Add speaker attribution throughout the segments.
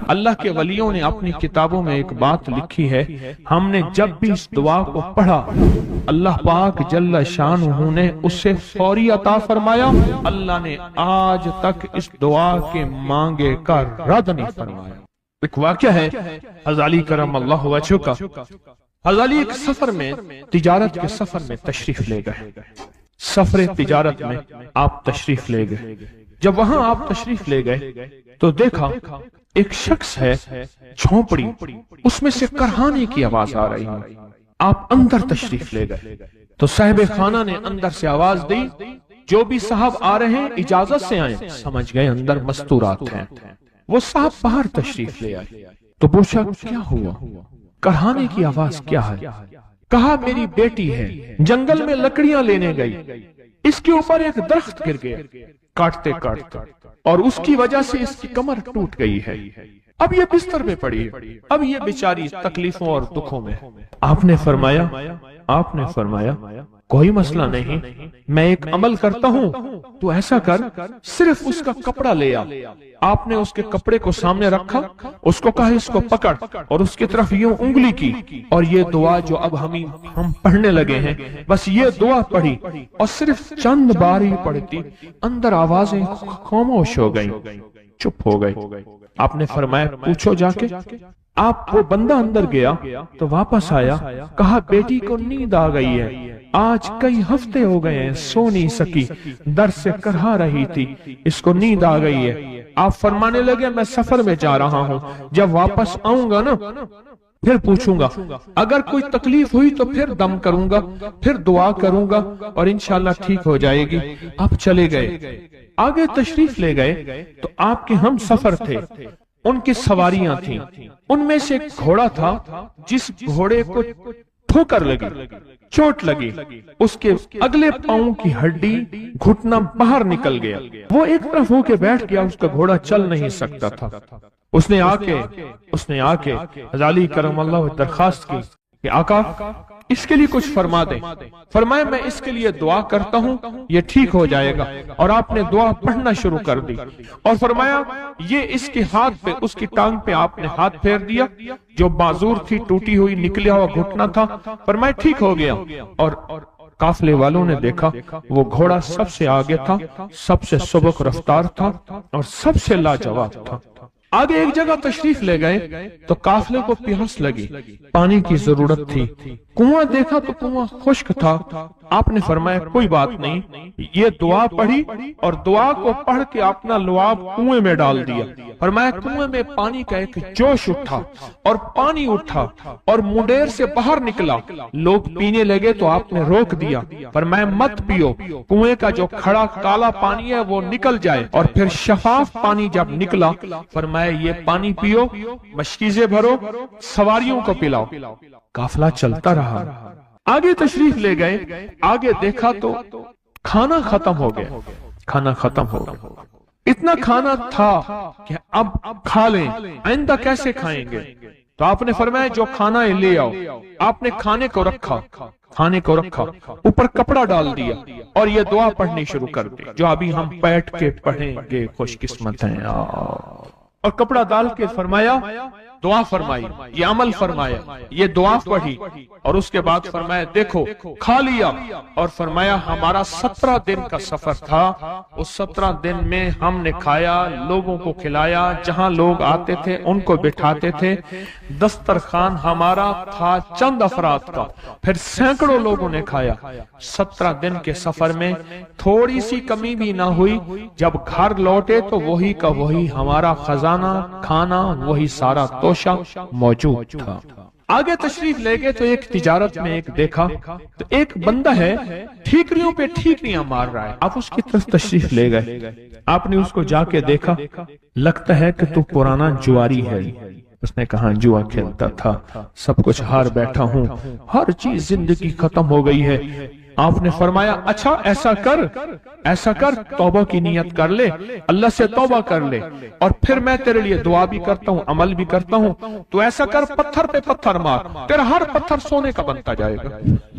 Speaker 1: اللہ کے ولیوں نے اپنی کتابوں میں ایک بات لکھی ہے، ہم نے جب بھی اس دعا کو پڑھا اللہ پاک جل شانہ نے اسے فوری عطا فرمایا، اللہ نے آج تک اس دعا کے مانگے کا رد نہیں فرمایا۔ ایک واقعہ ہے حضرت علی کرم اللہ وجہہ کا۔ حضرت علی ایک سفر میں، تجارت کے سفر میں تشریف لے گئے، سفر تجارت میں آپ تشریف لے گئے۔ جب وہاں آپ تشریف لے گئے تو دیکھا ایک شخص ہے جھونپڑی، اس میں سے کرہانے کی آواز آ رہی ہے۔ آپ اندر تشریف لے گئے تو صاحب خانہ نے اندر سے آواز دی، جو بھی صاحب آ رہے ہیں اجازت سے آئیں۔ سمجھ گئے اندر مستورات ہیں۔ وہ صاحب باہر تشریف لے آئے تو پوچھا کیا ہوا، کرہانے کی آواز کیا ہے؟ کہا میری بیٹی ہے، جنگل میں لکڑیاں لینے گئی، اس کے اوپر ایک درخت گر گیا کاٹتے کاٹتے، اور اس کی وجہ سے اس کی کمر ٹوٹ گئی ہے، اب یہ بستر پہ پڑی ہے، اب یہ بیچاری تکلیفوں اور دکھوں میں۔ آپ نے فرمایا کوئی مسئلہ نہیں، میں ایک عمل کرتا ہوں، تو ایسا کر صرف اس کا کپڑا لے آ۔ آپ نے اس کے کپڑے کو سامنے رکھا، اس کو کہا اس کو پکڑ، اور اس کی طرف یوں انگلی کی، اور یہ دعا جو اب ہم پڑھنے لگے ہیں، بس یہ دعا پڑھی، اور صرف چند بار ہی پڑھتی اندر آوازیں خاموش ہو گئیں، چپ ہو گئی۔ آپ نے فرمایا پوچھو جا کے۔ آپ وہ بندہ اندر گیا تو واپس آیا، کہا بیٹی کو نیند آ گئی ہے، آج کئی ہفتے ہو گئے ہیں سو نہیں سکی، در سے کرہا رہی تھی، اس کو نیند آ گئی ہے۔ آپ فرمانے لگے میں سفر میں جا رہا ہوں، جب واپس آؤں گا نا پھر پوچھوں گا، اگر کوئی تکلیف ہوئی تو پھر دم کروں گا، پھر دعا کروں گا، اور انشاءاللہ ٹھیک ہو جائے گی۔ آپ چلے گئے، آگے تشریف لے گئے تو آپ کے ہم سفر تھے، ان کی سواریاں تھیں، ان میں سے ایک گھوڑا تھا جس گھوڑے کو ٹھوکر لگی، چوٹ لگی، اس کے اگلے پاؤں کی ہڈی گھٹنا باہر نکل گیا، وہ ایک طرف ہو کے بیٹھ گیا، اس کا گھوڑا چل نہیں سکتا تھا۔ اس نے آ کے حضرت علی کرم اللہ درخواست کی کہ آقا اس کے لیے کچھ فرما دیں۔ فرمایا میں اس کے لیے دعا کرتا ہوں، یہ ٹھیک ہو جائے گا، اور آپ نے دعا پڑھنا شروع کر دی، اور فرمایا یہ اس کے ہاتھ پہ، اس کی ٹانگ پہ آپ نے ہاتھ پھیر دیا، جو معذور تھی ٹوٹی ہوئی نکلیا ہوا گھٹنا تھا، فرمایا ٹھیک ہو گیا۔ اور قافلے والوں نے دیکھا وہ گھوڑا سب سے آگے تھا، سب سے سبک رفتار تھا، اور سب سے لاجواب تھا۔ آگے ایک جگہ تشریف لے گئے تو قافلے کو پیاس لگی، پانی کی ضرورت تھی، کنواں دیکھا تو کنواں خشک تھا۔ آپ نے فرمایا کوئی بات نہیں، یہ دعا پڑھی، اور دعا کو پڑھ کے اپنا لعاب کنویں میں ڈال دیا۔ فرمایا کنویں میں پانی کا ایک جوش اٹھا، اور پانی اٹھا اور منڈیر سے باہر نکلا، لوگ پینے لگے تو آپ نے روک دیا، فرمایا مت پیو، کنویں کا جو کھڑا کالا پانی ہے وہ نکل جائے، اور پھر شفاف پانی جب نکلا فرمایا یہ پانی پیو، مشکیزیں بھرو، سواریوں کو پلاؤ۔ قافلہ چلتا رہا، آگے تشریف لے گئے، آگے دیکھا تو کھانا ختم ہو گیا، اتنا کھانا تھا کہ اب کھا لیں، آئندہ کیسے کھائیں گے؟ تو آپ نے فرمایا جو کھانا ہے لے آؤ۔ آپ نے کھانے کو رکھا، اوپر کپڑا ڈال دیا، اور یہ دعا پڑھنی شروع کر دی جو ابھی ہم بیٹھ کے پڑھیں گے، خوش قسمت ہیں۔ اور کپڑا ڈال کے فرمایا دعا فرمائی، یہ عمل فرمایا، یہ دعا پڑھی، اور اس کے بعد فرمایا دیکھو کھا لیا، اور فرمایا ہمارا 17 دن کا سفر تھا، اس 17 دن میں ہم نے کھایا، لوگوں کو کھلایا، جہاں لوگ آتے تھے ان کو بٹھاتے تھے، دسترخوان ہمارا تھا چند افراد کا، پھر سینکڑوں لوگوں نے کھایا۔ 17 دن کے سفر میں تھوڑی سی کمی بھی نہ ہوئی، جب گھر لوٹے تو وہی کا وہی ہمارا خزانہ، کھانا وہی سارا توشہ موجود تھا۔ آگے تشریف لے گئے تو ایک تجارت میں ایک دیکھا تو ایک بندہ ہے ٹھیکریوں پہ ٹھیکریاں مار رہا ہے، آپ اس کی طرف تشریف لے گئے، آپ نے اس کو جا کے دیکھا، لگتا ہے کہ تو پرانا جواری ہے۔ اس نے کہا جوا کھیلتا تھا، سب کچھ ہار بیٹھا ہوں، ہر چیز زندگی ختم ہو گئی ہے۔ آپ نے فرمایا اچھا ایسا کر توبہ کی نیت کر لے، اللہ سے توبہ کر لے، اور پھر میں تیرے لیے دعا بھی کرتا ہوں، عمل بھی کرتا ہوں، تو ایسا کر پتھر پہ پتھر مار، تیرا ہر پتھر سونے کا بنتا جائے گا۔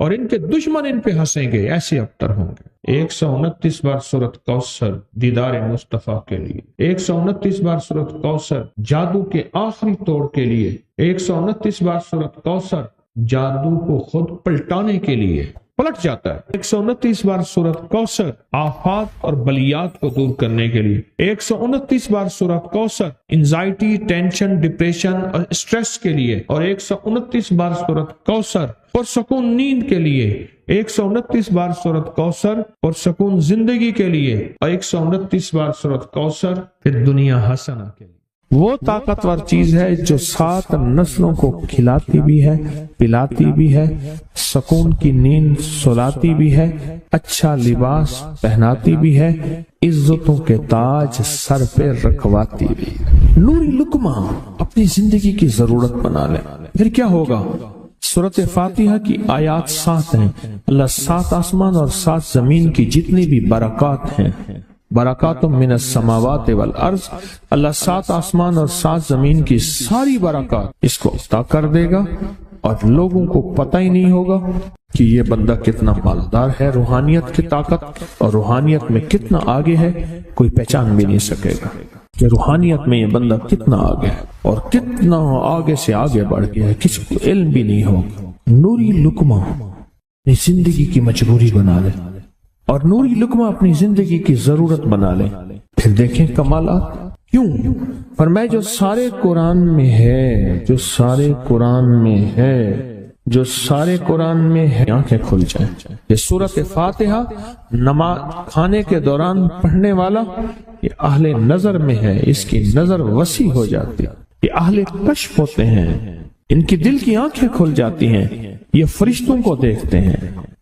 Speaker 1: اور ان کے دشمن ان پہ ہنسیں گے، ایسے ابتر ہوں گے۔ 129 بار سورت کوثر دیدار مصطفیٰ کے لیے، 129 بار سورت کوثر جادو کے آخری توڑ کے لیے، 129 بار سورت کوثر جادو کو خود پلٹانے کے لیے، پلٹ جاتا ہے۔ 129 بار سورت کوثر آفات اور بلیات کو دور کرنے کے لیے، 129 بار سورت کوثر انزائٹی، ٹینشن، ڈپریشن اور اسٹریس کے لیے، اور 129 بار سورت کوثر پرسکون نیند کے لیے، 129 بار سورت کوثر پرسکون زندگی کے لیے، اور 129 بار سورت کوثر پھر دنیا حسنہ کے لیے۔ وہ طاقتور چیز ہے جو 7 نسلوں کو کھلاتی بھی ہے، پلاتی بھی ہے، سکون کی نیند سلاتی بھی ہے، اچھا لباس پہناتی بھی ہے، عزتوں کے تاج سر پہ رکھواتی بھی ہے۔ نوری لقمہ اپنی زندگی کی ضرورت بنا لے، پھر کیا ہوگا؟ سورۃ فاتحہ کی آیات 7 ہیں۔ اللہ 7 آسمان اور 7 زمین کی جتنی بھی برکات ہیں، برکات من السماوات والارض، اللہ 7 آسمان اور 7 زمین کی ساری برکات اس کو عطا کر دے گا، اور لوگوں کو پتہ ہی نہیں ہوگا کہ یہ بندہ کتنا مالدار ہے، روحانیت کی طاقت اور روحانیت میں کتنا آگے ہے، کوئی پہچان بھی نہیں سکے گا کہ روحانیت میں یہ بندہ کتنا آگے ہے اور کتنا آگے سے آگے بڑھ گیا ہے، کسی کو علم بھی نہیں ہوگا۔ نوری لقمہ اپنی زندگی کی مجبوری بنا لے اور نوری لقمہ اپنی زندگی کی ضرورت بنا لے، پھر دیکھیں کمالات۔ کیوں؟ فرمائے جو سارے قرآن میں ہے، جو سارے قرآن میں ہے، جو سارے قرآن میں ہے، آنکھیں کھل جائیں۔ یہ سورۃ فاتحہ نماز کھانے کے دوران پڑھنے والا یہ اہل نظر میں ہے، اس کی نظر وسیع ہو جاتی ہے، یہ اہل کشف ہوتے ہیں، ان کی دل کی آنکھیں کھل جاتی ہیں، یہ فرشتوں کو دیکھتے ہیں،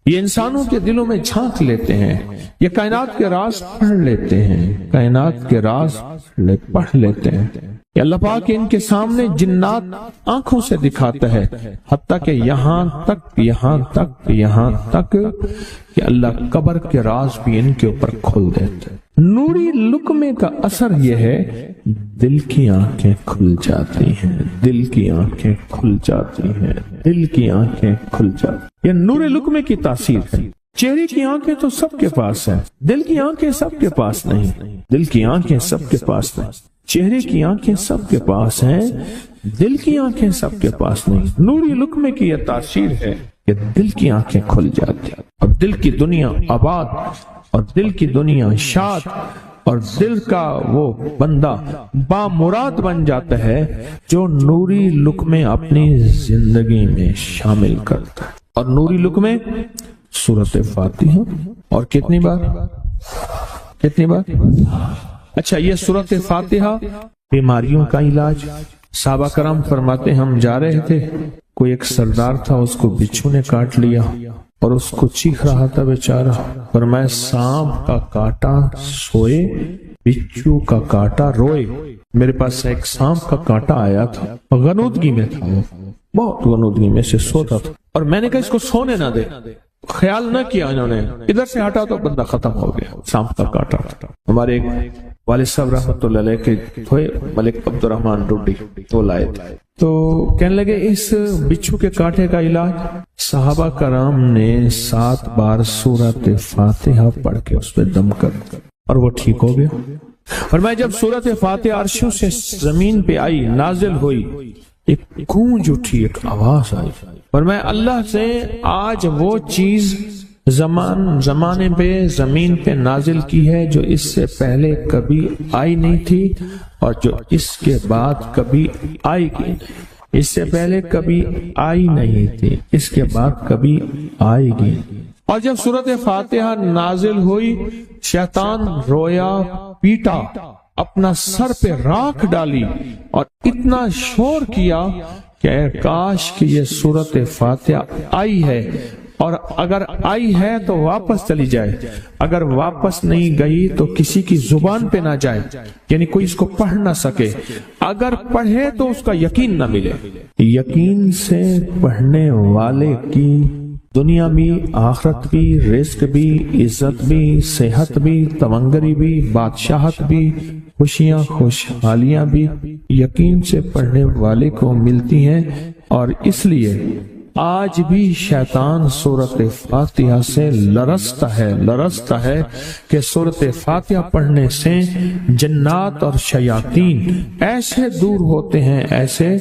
Speaker 1: یہ انسانوں کے دلوں میں جھانک لیتے ہیں، یہ کائنات کے راز پڑھ لیتے ہیں، کائنات کے راز پڑھ لیتے ہیں۔ کہ اللہ پاک ان کے سامنے جنات آنکھوں سے دکھاتا ہے، حتیٰ کہ یہاں تک کہ اللہ قبر کے راز بھی ان کے اوپر کھول دیتے ہیں۔ نوری لقمے کا اثر یہ ہے، دل کی آنکھیں کھل جاتی ہیں، دل کی آنکھیں کھل جاتی ہیں، دل کی آنکھیں کھل جاتی ہیں۔ یہ نور لقمے کی تاثیر ہے۔ چہرے کی آنکھیں تو سب کے پاس ہیں، دل کی آنکھیں سب کے پاس نہیں، دل کی آنکھیں سب کے پاس نہیں، چہرے کی آنکھیں سب کے پاس ہیں، دل کی آنکھیں سب کے پاس نہیں۔ نوری لقمے کی یہ تاثیر ہے کہ دل کی آنکھیں کھل جاتی ہیں اور دل کی دنیا آباد اور دل کی دنیا شاد اور دل کا وہ بندہ بامراد بن جاتا ہے جو نوری لقمے اپنی زندگی میں شامل کرتا ہے۔ اور نوری لقمے سورۃ فاتحہ، اور کتنی بار؟ اچھا، یہ سورۃ فاتحہ بیماریوں کا علاج۔ صحابہ کرام فرماتے ہم جا رہے تھے، کوئی ایک سردار تھا، اس کو بچھو نے کاٹ لیا اور اس کو چیخ رہا تھا بیچارہ، فرمایا سانپ کا کاٹا سوئے، بچھو کا کاٹا روئے۔ میرے پاس ایک سانپ کا کاٹا آیا تھا، غنودگی میں تھا، وہ بہت غنودگی میں سے سوتا تھا، اور میں نے کہا اس کو سونے نہ دے، خیال نہ کیا انہوں نے، ادھر سے ہٹا تو بندہ ختم ہو گیا، سانپ کا کاٹا تھا۔ ہمارے ایک والد صاحب رحمۃ اللہ علیہ کے تھے، ملک عبد الرحمن ڈوڈی، تو لائے تھے، تو کہنے لگے اس بچھو کے کاٹے کا علاج، صحابہ کرام نے 7 بار سورۃ فاتحہ پڑھ کے اس پہ دم کر اور وہ ٹھیک ہو گیا۔ فرمایا جب سورۃ فاتحہ عرشوں سے زمین پہ آئی، نازل ہوئی، ایک گونج اٹھی، ایک آواز آئی، فرمایا اللہ سے آج وہ چیز زمانے پہ زمین پہ نازل کی ہے جو اس سے پہلے کبھی آئی نہیں تھی اور جو اس کے بعد کبھی آئے گی نہیں، اس سے پہلے کبھی آئی نہیں تھی، اس کے بعد کبھی آئے گی۔ اور جب سورۃ فاتحہ نازل ہوئی، شیطان رویا، پیٹا، اپنا سر پہ راکھ ڈالی اور اتنا شور کیا کہ کاش کہ یہ سورۃ فاتحہ آئی ہے، اور اگر آئی ہے تو واپس چلی جائے، اگر واپس نہیں گئی تو کسی کی زبان پہ نہ جائے، یعنی کوئی اس کو پڑھ نہ سکے، اگر پڑھے تو اس کا یقین نہ ملے۔ یقین سے پڑھنے والے کی دنیا بھی، آخرت بھی، رزق بھی، عزت بھی، صحت بھی، تمنگری بھی، بادشاہت بھی، خوشیاں خوشحالیاں بھی یقین سے پڑھنے والے کو ملتی ہیں۔ اور اس لیے آج بھی شیطان سورت فاتحہ سے لرزتا ہے کہ سورت فاتحہ پڑھنے سے جنات اور شیاطین ایسے دور ہوتے ہیں، ایسے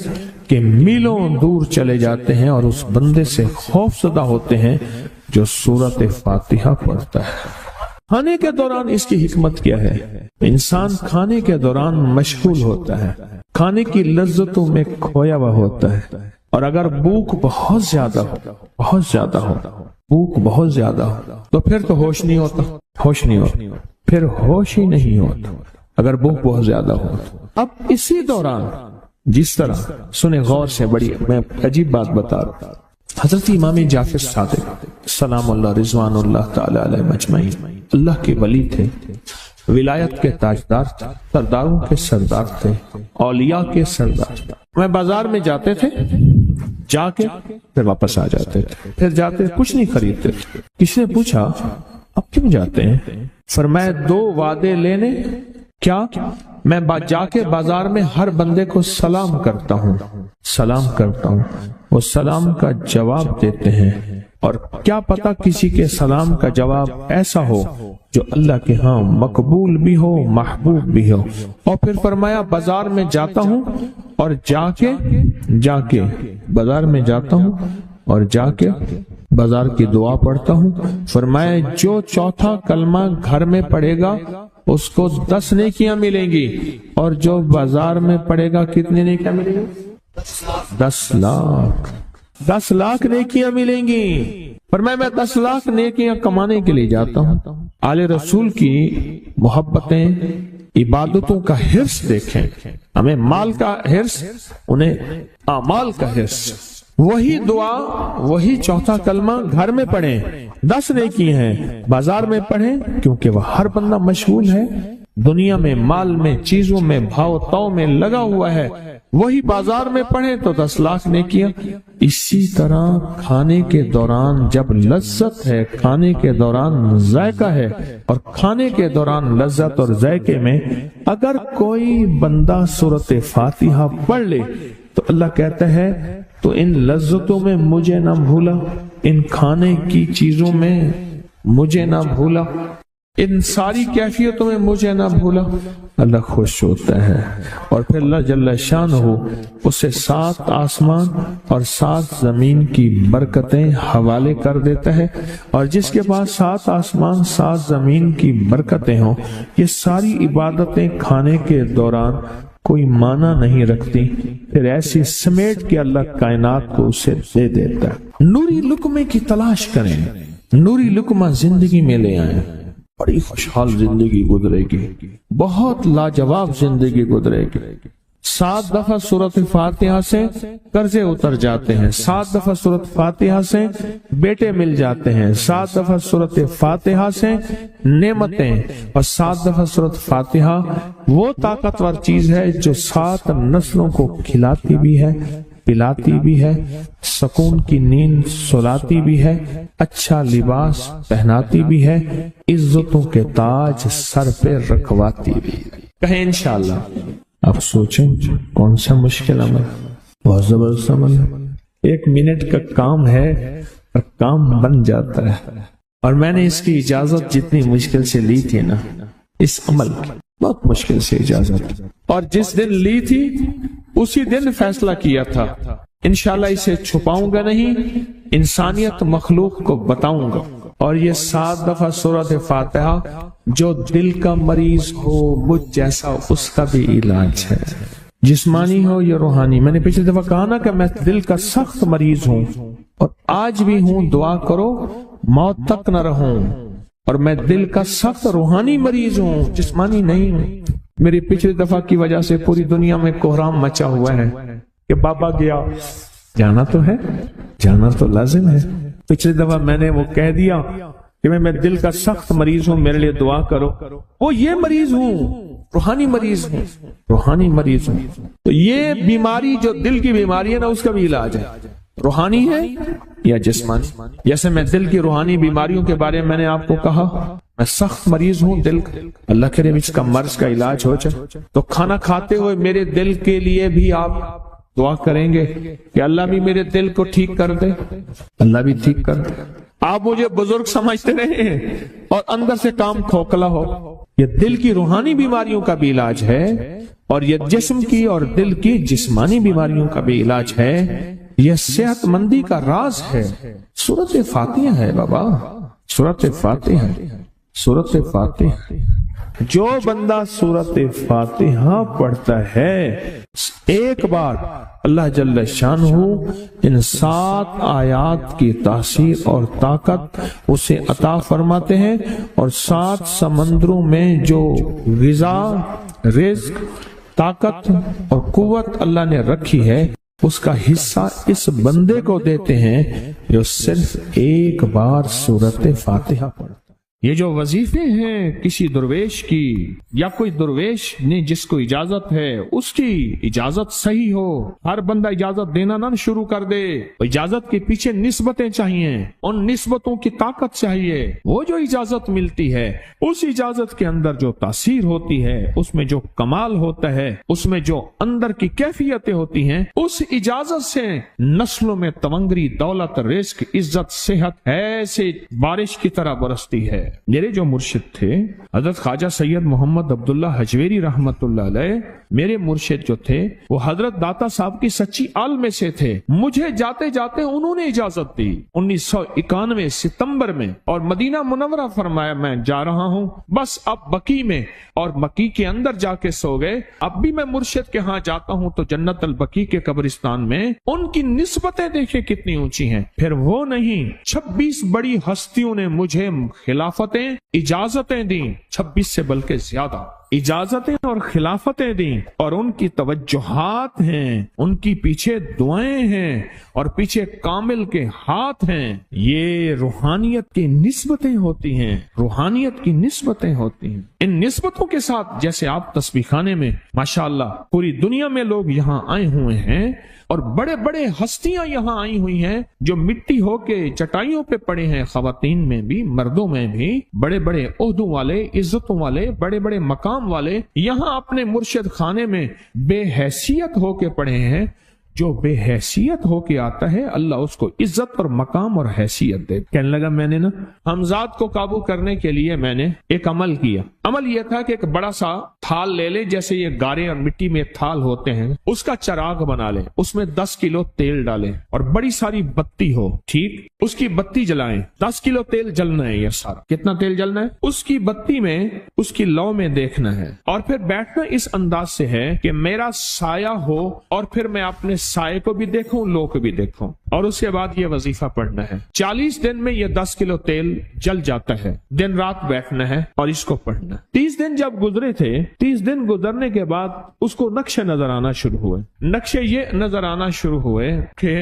Speaker 1: کہ میلوں دور چلے جاتے ہیں اور اس بندے سے خوف زدہ ہوتے ہیں جو سورت فاتحہ پڑھتا ہے۔ کھانے کے دوران اس کی حکمت کیا ہے؟ انسان کھانے کے دوران مشغول ہوتا ہے، کھانے کی لذتوں میں کھویا ہوا ہوتا ہے، اور اگر بھوک بہت زیادہ ہو بھوک بہت زیادہ ہو تو پھر تو ہوش نہیں ہوتا، پھر ہوش ہی نہیں ہوتا اگر بھوک بہت زیادہ ہو۔ اب اسی دوران جس طرح سنے غور سے، بڑی میں عجیب بات بتا رہا ہوں، حضرت امام جعفر صادق سلام اللہ رضوان اللہ تعالی علیہ مجمعین اللہ کے ولی تھے، ولایت کے تاجدار تھے، سرداروں کے سردار تھے، اولیاء کے سردار تھے۔ میں بازار میں جاتے تھے، جا کے پھر واپس آ جاتے تھے، پھر جاتے کچھ نہیں خریدتے تھے۔ کسی نے پوچھا اب کیوں جاتے ہیں؟ فرمایا 2 وعدے لینے، کیا میں جا کے بازار میں ہر بندے کو سلام کرتا ہوں، وہ سلام کا جواب دیتے ہیں، اور کیا پتا کسی کے سلام کا جواب ایسا ہو جو اللہ کے ہاں مقبول بھی ہو، محبوب بھی ہو۔ اور پھر فرمایا بازار میں جاتا ہوں اور جا کے بازار میں جاتا ہوں اور جا کے بازار کی دعا پڑھتا ہوں۔ فرمایا جو چوتھا کلمہ گھر میں پڑھے گا اس کو 10 نیکیاں ملیں گی، اور جو بازار میں پڑھے گا کتنی نیکیاں ملیں گی؟ 10 لاکھ نیکیاں ملیں گی۔ فرمایا میں 10 لاکھ نیکیاں کمانے کے لیے جاتا ہوں۔ آل رسول کی محبتیں، عبادتوں کا حرص دیکھیں، ہمیں مال کا حرص، انہیں اعمال کا حرص۔ وہی دعا، وہی چوتھا کلمہ گھر میں پڑھیں، 10 نیکی ہیں، بازار میں پڑھیں کیونکہ وہ ہر بندہ مشغول ہے، دنیا میں، مال میں، چیزوں میں، بھاؤ تاؤ میں لگا ہوا ہے، وہی بازار میں پڑھیں تو 10 لاکھ نیکیاں۔ اسی طرح کھانے کے دوران جب لذت ہے، کھانے کے دوران ذائقہ ہے، اور کھانے کے دوران لذت اور ذائقے میں اگر کوئی بندہ سورت فاتحہ پڑھ لے تو اللہ کہتا ہے تو ان لذتوں میں مجھے نہ بھولا، ان کھانے کی چیزوں میں مجھے نہ بھولا، ان ساری کیفیتوں میں مجھے نہ بھولا۔ اللہ خوش ہوتا ہے، اور پھر اللہ جل شانہ اسے 7 آسمان اور 7 زمین کی برکتیں حوالے کر دیتا ہے، اور جس کے پاس 7 آسمان 7 زمین کی برکتیں ہوں، یہ ساری عبادتیں کھانے کے دوران کوئی معنی نہیں رکھتی، پھر ایسی سمیٹ کے اللہ کائنات کو اسے دے دیتا ہے۔ نوری لقمے کی تلاش کریں، نوری لقمہ زندگی میں لے آئیں، بڑی خوشحال زندگی گزرے گی، بہت لاجواب زندگی گزرے گی۔ 7 دفعہ سورت فاتحہ سے قرضے اتر جاتے ہیں، 7 دفعہ سورت فاتحہ سے بیٹے مل جاتے ہیں، 7 دفعہ سورت فاتحہ سے نعمتیں، اور 7 دفعہ سورت فاتحہ وہ طاقتور چیز ہے جو 7 نسلوں کو کھلاتی بھی ہے، پلاتی بھی ہے، سکون کی نیند سلاتی بھی ہے، اچھا لباس پہناتی بھی ہے، عزتوں کے تاج سر پہ رکھواتی بھی۔ کہیں انشاءاللہ۔ اب سوچیں کون سا مشکل عمل، بہت زبردست عمل ہے، 1 منٹ کا کام ہے اور کام بن جاتا ہے۔ اور میں نے اس کی اجازت جتنی مشکل سے لی تھی نا، اس عمل کی بہت مشکل سے اجازت، اور جس دن لی تھی اسی دن فیصلہ کیا تھا انشاءاللہ اسے چھپاؤں گا نہیں، انسانیت مخلوق کو بتاؤں گا۔ اور یہ 7 دفعہ سورۃ فاتحہ جو دل کا مریض ہو مجھ جیسا، اس کا بھی علاج ہے، جسمانی ہو یا روحانی۔ میں نے پچھلی دفعہ کہا نا کہ میں دل کا سخت مریض ہوں اور آج بھی ہوں، دعا کرو موت تک نہ رہوں، اور میں دل کا سخت روحانی مریض ہوں، جسمانی نہیں ہوں۔ میری پچھلی دفعہ کی وجہ سے پوری دنیا میں کوہرام مچا ہوا ہے کہ بابا گیا، جانا تو ہے، جانا تو لازم ہے۔ پچھلی دفعہ میں نے وہ کہہ دیا کہ میں دل کا سخت مریض ہوں، میرے لیے دعا کرو، وہ یہ مریض ہوں، روحانی مریض ہوں، روحانی مریض ہوں۔ تو یہ بیماری جو دل کی بیماری ہے نا، اس کا بھی علاج ہے، روحانی ہے یا جسمانی۔ جیسے میں دل کی روحانی بیماریوں کے بارے میں نے آپ کو کہا، میں سخت مریض ہوں دل کا، اللہ کرے اس کا مرض کا علاج ہو جائے۔ تو کھانا کھاتے ہوئے میرے دل کے لیے بھی آپ دعا کریں گے کہ اللہ بھی میرے دل کو ٹھیک کر دے، اللہ بھی ٹھیک کر دے۔ آپ مجھے بزرگ سمجھتے رہے ہیں اور اندر سے کام کھوکھلا ہو۔ یہ دل کی روحانی بیماریوں کا بھی علاج ہے، اور یہ جسم کی اور دل کی جسمانی بیماریوں کا بھی علاج ہے۔ یہ صحت مندی کا راز ہے۔ سورۃ فاتحہ ہے بابا، سورۃ فاتحہ، سورۃ فاتحہ۔ جو بندہ سورۃ فاتحہ پڑھتا ہے ایک بار، اللہ جل شانہ ان 7 آیات کی تاثیر اور طاقت اسے عطا فرماتے ہیں، اور 7 سمندروں میں جو غذا، رزق، طاقت اور قوت اللہ نے رکھی ہے اس کا حصہ اس بندے کو دیتے ہیں جو صرف ایک بار سورۃ فاتحہ پڑھتا ہے۔ یہ جو وظیفے ہیں کسی درویش کی، یا کوئی درویش نے جس کو اجازت ہے اس کی اجازت صحیح ہو، ہر بندہ اجازت دینا نہ شروع کر دے۔ اجازت کے پیچھے نسبتیں چاہیے، ان نسبتوں کی طاقت چاہیے۔ وہ جو اجازت ملتی ہے اس اجازت کے اندر جو تاثیر ہوتی ہے، اس میں جو کمال ہوتا ہے، اس میں جو اندر کی کیفیتیں ہوتی ہیں، اس اجازت سے نسلوں میں تونگری، دولت، رزق، عزت، صحت ایسے بارش کی طرح برستی ہے۔ میرے جو مرشد تھے حضرت خواجہ سید محمد عبداللہ حجویری رحمت اللہ علیہ، میرے مرشد جو تھے وہ حضرت داتا صاحب کی سچی آل میں سے تھے۔ مجھے جاتے جاتے انہوں نے اجازت دی 1991 ستمبر میں، اور مدینہ منورہ فرمایا میں جا رہا ہوں، بس اب بقی میں، اور بقی کے اندر جا کے سو گئے۔ اب بھی میں مرشد کے ہاں جاتا ہوں تو جنت البقیع کے قبرستان میں ان کی نسبتیں دیکھیں کتنی اونچی ہیں۔ پھر وہ نہیں، 26 بڑی ہستیوں نے مجھے خلافتیں، اجازتیں دیں، 26 سے بلکہ زیادہ اجازتیں اور خلافتیں دیں، اور ان کی توجہات ہیں، ان کی پیچھے دعائیں ہیں، اور پیچھے کامل کے ہاتھ ہیں۔ یہ روحانیت کی نسبتیں ہوتی ہیں، روحانیت کی نسبتیں ہوتی ہیں۔ ان نسبتوں کے ساتھ جیسے آپ تسبیح خانے میں ماشاءاللہ پوری دنیا میں لوگ یہاں آئے ہوئے ہیں، اور بڑے بڑے ہستیاں یہاں آئی ہوئی ہیں جو مٹی ہو کے چٹائیوں پہ پڑے ہیں، خواتین میں بھی مردوں میں بھی، بڑے بڑے عہدوں والے، عزتوں والے، بڑے بڑے مقام والے یہاں اپنے مرشد خانے میں بے حیثیت ہو کے پڑے ہیں۔ جو بے حیثیت ہو کے آتا ہے اللہ اس کو عزت اور مقام اور حیثیت دے۔ کہنے لگا میں نے نا حمزات کو قابو کرنے کے لیے میں نے ایک عمل کیا۔ عمل یہ تھا کہ ایک بڑا سا تھال لے لیں، جیسے یہ گارے اور مٹی میں تھال ہوتے ہیں، اس کا چراغ بنا لیں، اس میں 10 کلو تیل ڈالیں اور بڑی ساری بتی ہو، ٹھیک، اس کی بتی جلائیں۔ 10 کلو تیل جلنا ہے، یہ سارا کتنا تیل جلنا ہے، اس کی بتی میں، اس کی لو میں دیکھنا ہے، اور پھر بیٹھنا اس انداز سے ہے کہ میرا سایہ ہو، اور پھر میں اپنے سائے کو بھی دیکھوں، لو کو بھی دیکھوں، اور اس کے بعد یہ وظیفہ پڑھنا ہے۔ 40 دن میں یہ 10 کلو تیل جل جاتا ہے۔ دن رات بیٹھنا ہے اور اس کو پڑھنا ہے۔ 30 دن جب گزرے تھے، 30 دن گزرنے کے بعد اس کو نقشے نظر آنا شروع ہوئے۔ نقشے یہ نظر آنا شروع ہوئے کہ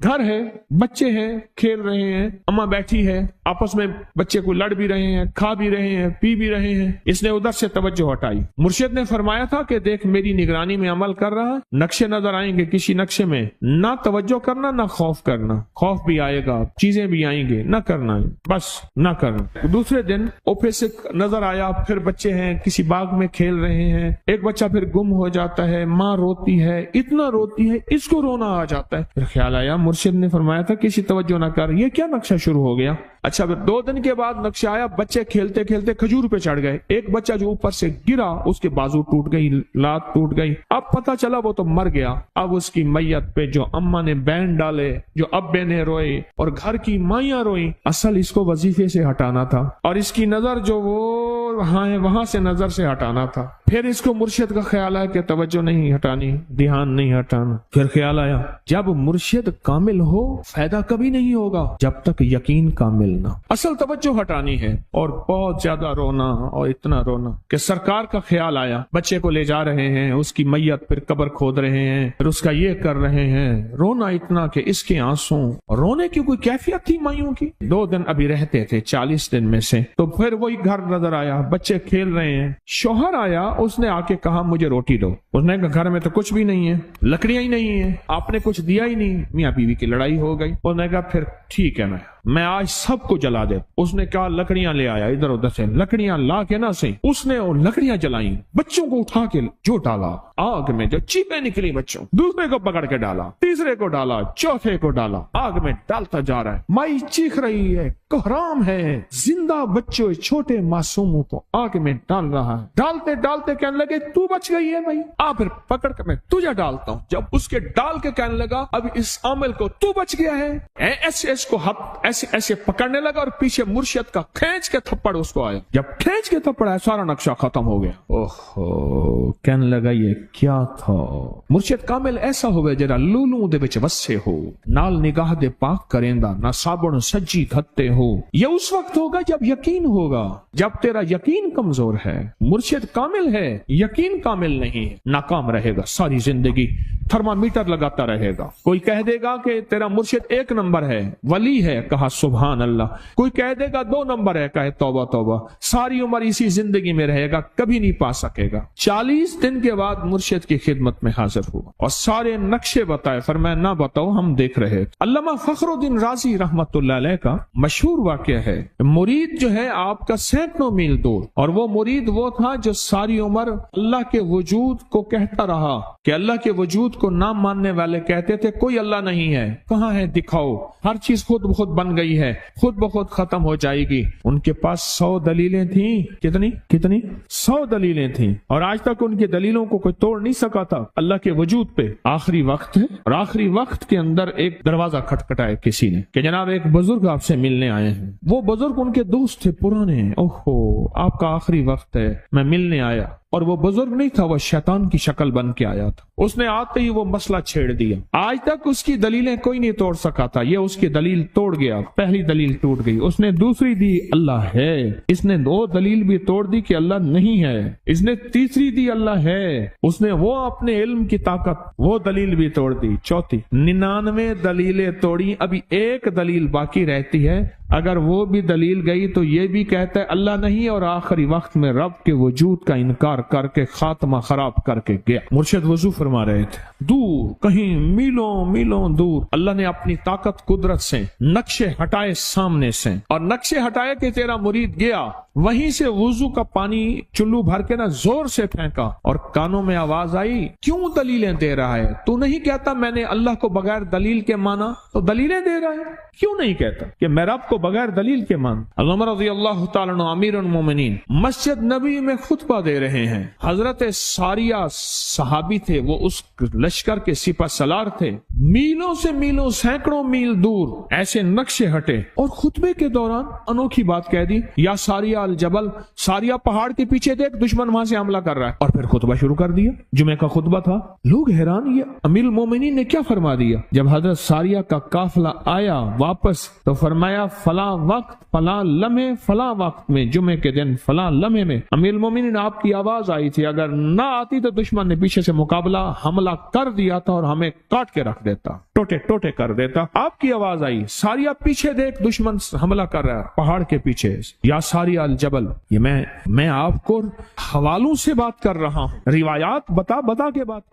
Speaker 1: گھر ہے، بچے ہیں، کھیل رہے ہیں، اماں بیٹھی ہے، آپس میں بچے کو لڑ بھی رہے ہیں، کھا بھی رہے ہیں، پی بھی رہے ہیں۔ اس نے ادھر سے توجہ ہٹائی۔ مرشد نے فرمایا تھا کہ دیکھ میری نگرانی میں عمل کر رہا، نقشے نظر آئیں گے، کسی نقشے میں نہ توجہ کرنا نہ خوف کرنا، خوف بھی آئے گا، چیزیں بھی آئیں گے، نہ کرنا، بس نہ کرنا۔ دوسرے دن اوپے سے نظر آیا، پھر بچے ہیں کسی باغ میں کھیل رہے ہیں، ایک بچہ پھر گم ہو جاتا ہے، ماں روتی ہے، اتنا روتی ہے اس کو رونا آ جاتا ہے۔ پھر خیال آیا مرشد نے فرمایا تھا کسی توجہ نہ کر، یہ کیا نقشہ شروع ہو گیا۔ اچھا پھر 2 دن کے بعد نقشہ آیا، بچے کھیلتے کھیلتے کھجور پہ چڑھ گئے، ایک بچہ جو اوپر سے گرا اس کے بازو ٹوٹ گئی، لات ٹوٹ گئی، اب پتہ چلا وہ تو مر گیا۔ اب اس کی میت پہ جو اماں نے بین ڈالے، جو ابے نے روئے اور گھر کی مائیاں روئیں، اصل اس کو وظیفے سے ہٹانا تھا، اور اس کی نظر جو وہ وہاں سے نظر سے ہٹانا تھا۔ پھر اس کو مرشد کا خیال آیا کہ توجہ نہیں ہٹانی، دھیان نہیں ہٹانا۔ پھر خیال آیا جب مرشد کامل ہو فائدہ کبھی نہیں ہوگا جب تک یقین کامل نہ، اصل توجہ ہٹانی ہے۔ اور بہت زیادہ رونا، اور اتنا رونا کہ سرکار کا خیال آیا، بچے کو لے جا رہے ہیں، اس کی میت پھر قبر کھود رہے ہیں، پھر اس کا یہ کر رہے ہیں، رونا اتنا کہ اس کے آنسوں، رونے کی کوئی کیفیت تھی مائیوں کی۔ 2 دن ابھی رہتے تھے 40 دن میں سے، تو پھر وہی گھر نظر آیا، بچے کھیل رہے ہیں، شوہر آیا، اس نے آ کے کہا مجھے روٹی دو۔ اس نے کہا گھر میں تو کچھ بھی نہیں ہے، لکڑیاں ہی نہیں ہیں، آپ نے کچھ دیا ہی نہیں۔ میاں بیوی کی لڑائی ہو گئی۔ اس نے کہا پھر ٹھیک ہے، میں میں آج سب کو جلا دے. اس نے کہا لکڑیاں لے آیا ادھر ادھر سے, لکڑیاں لا کے نہ سے اس نے وہ لکڑیاں جلائیں, بچوں کو اٹھا کے جو ڈالا آگ میں, جو چیپیں نکلی بچوں, دوسرے کو پکڑ کے ڈالا, تیسرے کو ڈالا, چوتھے کو ڈالا, آگ میں ڈالتا جا رہا ہے. مائی چیخ رہی ہے, کوہرام ہے, زندہ بچوں چھوٹے معصوموں کو آگ میں ڈال رہا ہے. ڈالتے ڈالتے کہنے لگے تو بچ گئی ہے بھائی, پھر پکڑ کے میں تجھے ڈالتا ہوں. جب اس کے ڈال کے کہنے لگا اب اس عامل کو تو بچ گیا ہے, ایسے اس کو ہاتھ ایسے ایسے پکڑنے لگا اور پیچھے مرشد کا کھینچ کے تھپڑ اس کو آیا. جب کھینچ کے تھپڑ آیا سارا نقشہ ختم ہو گیا. اوہو, کہنے لگا یہ کیا تھا. مرشد کامل ایسا ہوئے جرا لولوں دے وچ وسے ہو, نال نگاہ دے پاک کریندا نہ صابن سجی گھتے ہو. یہ اس وقت ہوگا جب یقین ہوگا, جب تیرا یقین کمزور ہے. مرشد کامل ہے, یقین کامل نہیں ہے, ناکام رہے گا ساری زندگی, تھرمامیٹر لگاتا رہے گا. کوئی کہہ دے گا کہ تیرا مرشد 1 نمبر ہے, ولی ہے, کہا سبحان اللہ. کوئی کہہ دے گا 2 نمبر ہے, کہے توبہ توبہ. ساری عمر اسی زندگی میں رہے گا, کبھی نہیں پا سکے گا. 40 دن کے بعد مرشد کی خدمت میں حاضر ہوا اور سارے نقشے بتائے. فرمایا نہ بتاؤ, ہم دیکھ رہے. علامہ فخر الدین رازی رحمت اللہ علیہ کا مشہور واقعہ ہے. مرید جو ہے آپ کا سینکڑوں میل دور, اور وہ مرید وہ تھا جو ساری عمر اللہ کے وجود کو کہتا رہا کہ اللہ کے وجود کو نہ ماننے والے کہتے تھے کوئی اللہ نہیں ہے, کہاں ہے دکھاؤ, ہر چیز خود بخود بن گئی ہے, خود بخود ختم ہو جائے گی. ان کے پاس 100 دلیلیں تھیں. کتنی 100 دلیلیں تھیں, اور آج تک ان کی دلیلوں کو کوئی توڑ نہیں سکا تھا اللہ کے وجود پہ. آخری وقت ہے, اور آخری وقت کے اندر ایک دروازہ کھٹکھٹایا کسی نے کہ جناب ایک بزرگ آپ سے ملنے آئے ہیں. وہ بزرگ ان کے دوست تھے پرانے. اوہو, آپ کا آخری وقت ہے, میں ملنے آیا. اور وہ بزرگ نہیں تھا, وہ شیطان کی شکل بن کے آیا تھا. اس نے آتے ہی وہ مسئلہ چھیڑ دیا. آج تک اس کی دلیلیں کوئی نہیں توڑ سکا تھا, یہ اس کی دلیل توڑ گیا. پہلی دلیل ٹوٹ گئی, اس نے دوسری دی اللہ ہے. اس نے 2 دلیل بھی توڑ دی کہ اللہ نہیں ہے. اس نے تیسری دی اللہ ہے. اس نے وہ اپنے علم کی طاقت, وہ دلیل بھی توڑ دی. چوتھی 99 دلیلیں توڑی, ابھی ایک دلیل باقی رہتی ہے. اگر وہ بھی دلیل گئی تو یہ بھی کہتا ہے اللہ نہیں, اور آخری وقت میں رب کے وجود کا انکار کر کے خاتمہ خراب کر کے گیا. مرشد وضو فرما رہے تھے, دور کہیں میلوں میلوں دور اللہ نے اپنی طاقت قدرت سے نقشے ہٹائے سامنے سے, اور نقشے ہٹائے کہ تیرا مرید گیا. وہیں سے وضو کا پانی چلو بھر کے نہ زور سے پھینکا, اور کانوں میں آواز آئی کیوں دلیلیں دے رہا ہے, تو نہیں کہتا میں نے اللہ کو بغیر دلیل کے مانا, تو دلیلیں دے رہا ہے. کیوں نہیں کہتا کہ میں رب کو بغیر دلیل کے مان. علامہ رضی اللہ تعالیٰ عنہ امیر المومنین مسجد نبی میں خطبہ دے رہے ہیں. حضرت ساریہ صحابی تھے, وہ اس لشکر کے سپہ سالار تھے. میلوں سے میلوں, سینکڑوں میل دور ایسے نقشے ہٹے, اور خطبے کے دوران انوکھی بات کہہ دی, یا ساریہ الجبل, ساریہ پہاڑ کے پیچھے دیکھ دشمن وہاں سے حملہ کر رہا ہے. اور پھر خطبہ شروع کر دیا. جمعہ کا خطبہ تھا. لوگ حیران, یہ امیر المومنین نے کیا فرما دیا. جب حضرت ساریہ کا قافلہ آیا واپس تو فرمایا فلاں وقت فلاں لمحے فلاں وقت میں, جمعے کے دن فلاں لمحے میں امیر المومنین آپ کی آواز آئی تھی, اگر نہ آتی تو دشمن نے پیچھے سے مقابلہ حملہ کر دیا تھا اور ہمیں کاٹ کے رکھ دیتا, ٹوٹے ٹوٹے کر دیتا. آپ کی آواز آئی, ساریہ پیچھے دیکھ دشمن حملہ کر رہا ہے پہاڑ کے پیچھے, یا ساریہ الجبل. یہ میں آپ کو حوالوں سے بات کر رہا ہوں, روایات بتا کے بات کر